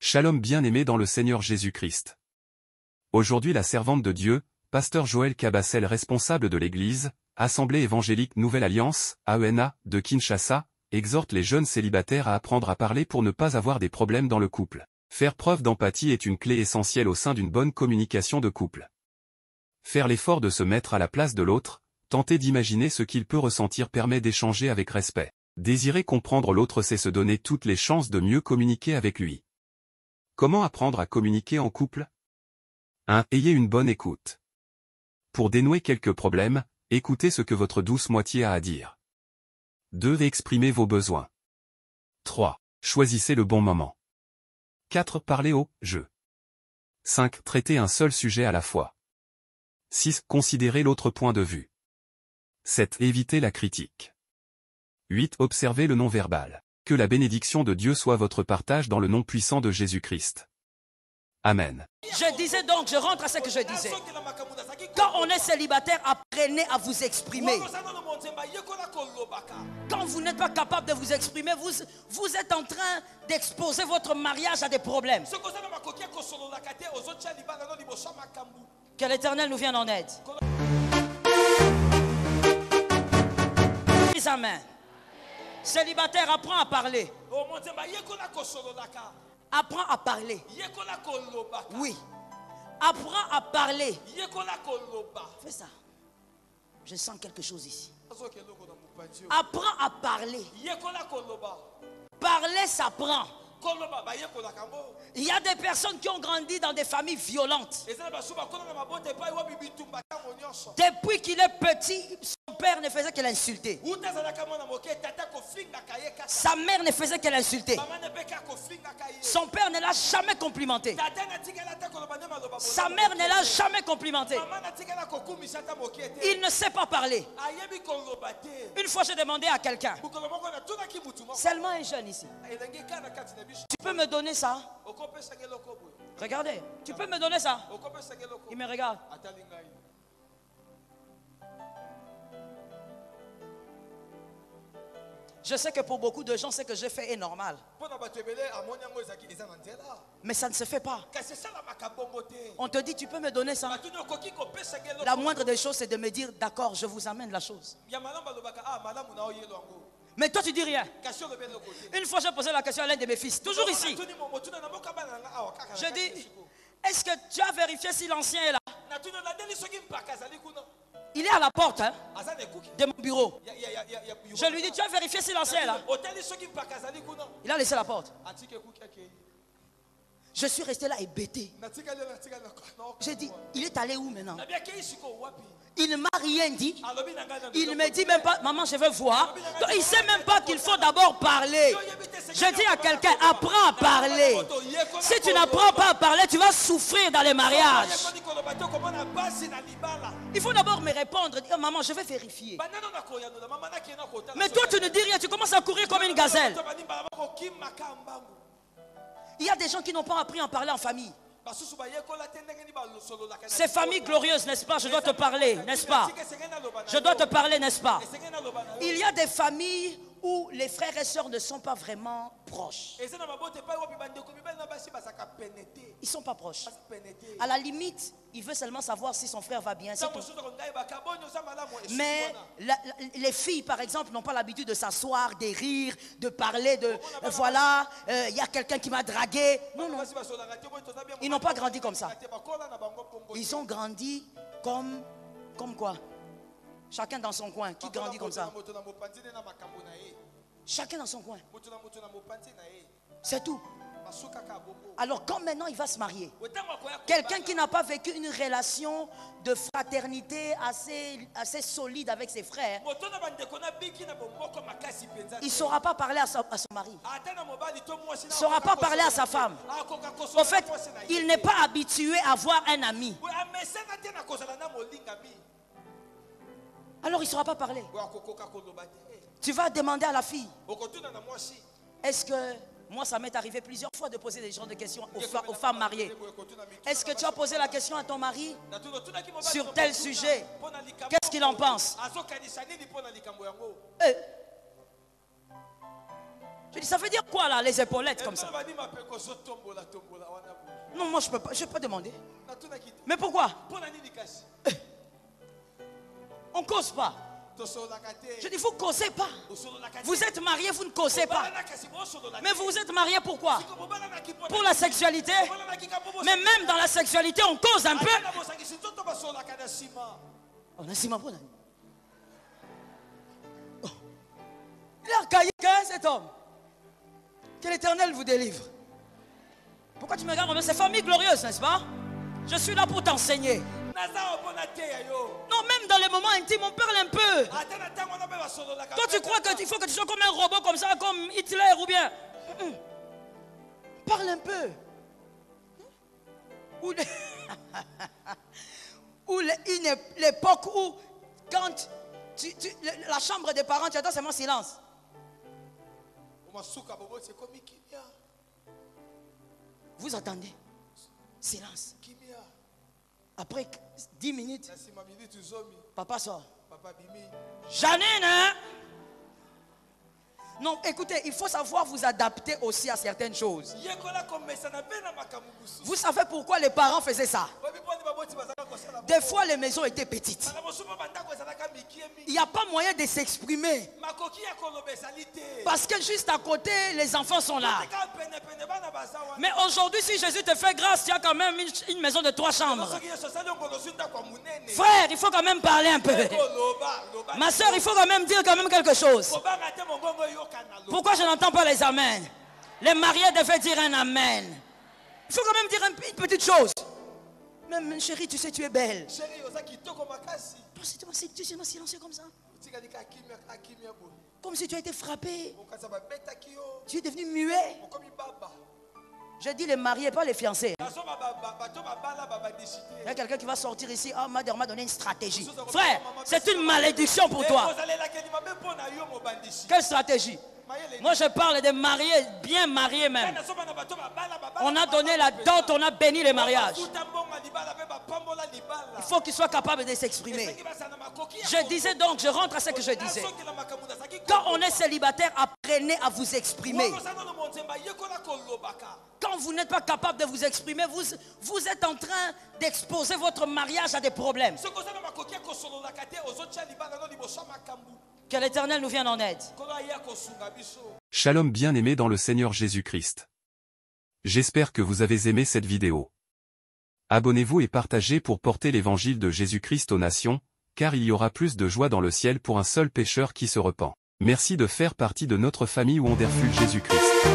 Shalom bien-aimé dans le Seigneur Jésus-Christ. Aujourd'hui la servante de Dieu, pasteur Joël Cabassel responsable de l'Église, Assemblée évangélique Nouvelle Alliance, AENA, de Kinshasa, exhorte les jeunes célibataires à apprendre à parler pour ne pas avoir des problèmes dans le couple. Faire preuve d'empathie est une clé essentielle au sein d'une bonne communication de couple. Faire l'effort de se mettre à la place de l'autre, tenter d'imaginer ce qu'il peut ressentir permet d'échanger avec respect. Désirer comprendre l'autre, c'est se donner toutes les chances de mieux communiquer avec lui. Comment apprendre à communiquer en couple? 1. Ayez une bonne écoute. Pour dénouer quelques problèmes, écoutez ce que votre douce moitié a à dire. 2. Exprimez vos besoins. 3. Choisissez le bon moment. 4. Parlez au « je ». 5. Traitez un seul sujet à la fois. 6. Considérez l'autre point de vue. 7. Évitez la critique. 8. Observez le non-verbal. Que la bénédiction de Dieu soit votre partage dans le nom puissant de Jésus-Christ. Amen. Je disais donc, je rentre à ce que je disais. Quand on est célibataire, apprenez à vous exprimer. Quand vous n'êtes pas capable de vous exprimer, vous êtes en train d'exposer votre mariage à des problèmes. Que l'Éternel nous vienne en aide. Amen. Célibataire, apprends à parler. Apprends à parler. Oui. Apprends à parler. Fais ça. Je sens quelque chose ici. Apprends à parler. Parler s'apprend. Il y a des personnes qui ont grandi dans des familles violentes. Depuis qu'il est petit, son père ne faisait que l'insulter. Sa mère ne faisait que l'insulter. Son père ne l'a jamais complimenté. Sa mère ne l'a jamais complimenté. Il ne sait pas parler. Une fois j'ai demandé à quelqu'un, seulement un jeune ici, tu peux me donner ça? Regardez, tu peux me donner ça? Il me regarde. Je sais que pour beaucoup de gens, ce que je fais est normal. Mais ça ne se fait pas. On te dit, tu peux me donner ça? La moindre des choses, c'est de me dire, d'accord, je vous amène la chose. Mais toi, tu dis rien. Une fois, j'ai posé la question à l'un de mes fils, toujours ici. Je dis, est-ce que tu as vérifié si l'ancien est là? Il est à la porte hein, de mon bureau. Je lui dis, tu as vérifié si l'ancien est là? Il a laissé la porte. Je suis resté là hébété. J'ai dit, il est allé où maintenant? Il ne m'a rien dit. Il ne me dit même pas, maman, je veux voir. Donc, il ne sait même pas qu'il faut d'abord parler. Je dis à quelqu'un, apprends à parler. Si tu n'apprends pas à parler, tu vas souffrir dans les mariages. Il faut d'abord me répondre, dire, maman, je vais vérifier. Mais toi, tu ne dis rien, tu commences à courir comme une gazelle. Il y a des gens qui n'ont pas appris à parler en famille. Ces familles glorieuses, n'est-ce pas? Je dois te parler, n'est-ce pas? Je dois te parler, n'est-ce pas? Il y a des familles où les frères et sœurs ne sont pas vraiment proches. Ils ne sont pas proches. À la limite, il veut seulement savoir si son frère va bien. Mais les filles, par exemple, n'ont pas l'habitude de s'asseoir, de rire, de parler de voilà, il y a quelqu'un qui m'a dragué. Non, non. Ils n'ont pas grandi comme ça. Ils ont grandi comme quoi? Chacun dans son coin. Qui grandit comme ça? Chacun dans son coin. C'est tout. Alors quand maintenant il va se marier, quelqu'un qui n'a pas vécu une relation de fraternité assez solide avec ses frères, il ne saura pas parler à son mari. Il ne saura pas parler à sa femme. En fait, il n'est pas habitué à avoir un ami. Alors il ne saura pas parler. Tu vas demander à la fille, est-ce que... Moi, ça m'est arrivé plusieurs fois de poser des genres de questions aux femmes mariées. Est-ce que tu as posé la question à ton mari sur tel sujet? Qu'est-ce qu'il en pense? Je dis, ça veut dire quoi là, les épaulettes comme ça? Non, moi je peux pas, je peux pas demander. Mais pourquoi? On ne cause pas. Je dis, vous ne causez pas. Vous êtes mariés, vous ne causez pas. Mais vous êtes mariés pourquoi? Pour la sexualité. Mais même dans la sexualité, on cause un peu. On a ciment pour il est archaïque, hein, cet homme. Que l'Éternel vous délivre. Pourquoi tu me regardes? C'est famille glorieuse, n'est-ce pas? Je suis là pour t'enseigner. Non, même dans les moments intimes, on parle un peu. Toi, tu crois qu'il faut que tu sois comme un robot, comme ça, comme Hitler ou bien. Parle un peu. Ou l'époque où, quand la chambre des parents, tu attends seulement silence. Vous attendez. Silence. Après 10 minutes, papa sort. Janine, hein? Non, écoutez, il faut savoir vous adapter aussi à certaines choses. Vous savez pourquoi les parents faisaient ça? Des fois, les maisons étaient petites. Il n'y a pas moyen de s'exprimer. Parce que juste à côté, les enfants sont là. Mais aujourd'hui, si Jésus te fait grâce, tu as quand même une maison de 3 chambres. Frère, il faut quand même parler un peu. Ma soeur, il faut quand même dire quand même quelque chose. Pourquoi je n'entends pas les amens? Les mariés devaient dire un amen. Il faut quand même dire une petite chose. Même chérie, tu sais, tu es belle. Tu es silencieux comme ça. Comme si tu as été frappé. Tu es devenu muet. Je dis les mariés, pas les fiancés. Il y a quelqu'un qui va sortir ici. Ah, on m'a donné une stratégie. Frère, c'est une malédiction pour toi. Quelle stratégie? Moi je parle des mariés, bien mariés même. On a donné la dot, on a béni les mariages. Il faut qu'ils soient capables de s'exprimer. Je disais donc, je rentre à ce que je disais. Quand on est célibataire, apprenez à vous exprimer. Quand vous n'êtes pas capable de vous exprimer, vous êtes en train d'exposer votre mariage à des problèmes. Que l'Éternel nous vienne en aide. Shalom bien-aimés dans le Seigneur Jésus-Christ. J'espère que vous avez aimé cette vidéo. Abonnez-vous et partagez pour porter l'évangile de Jésus-Christ aux nations, car il y aura plus de joie dans le ciel pour un seul pécheur qui se repent. Merci de faire partie de notre famille Wonderful Jésus-Christ.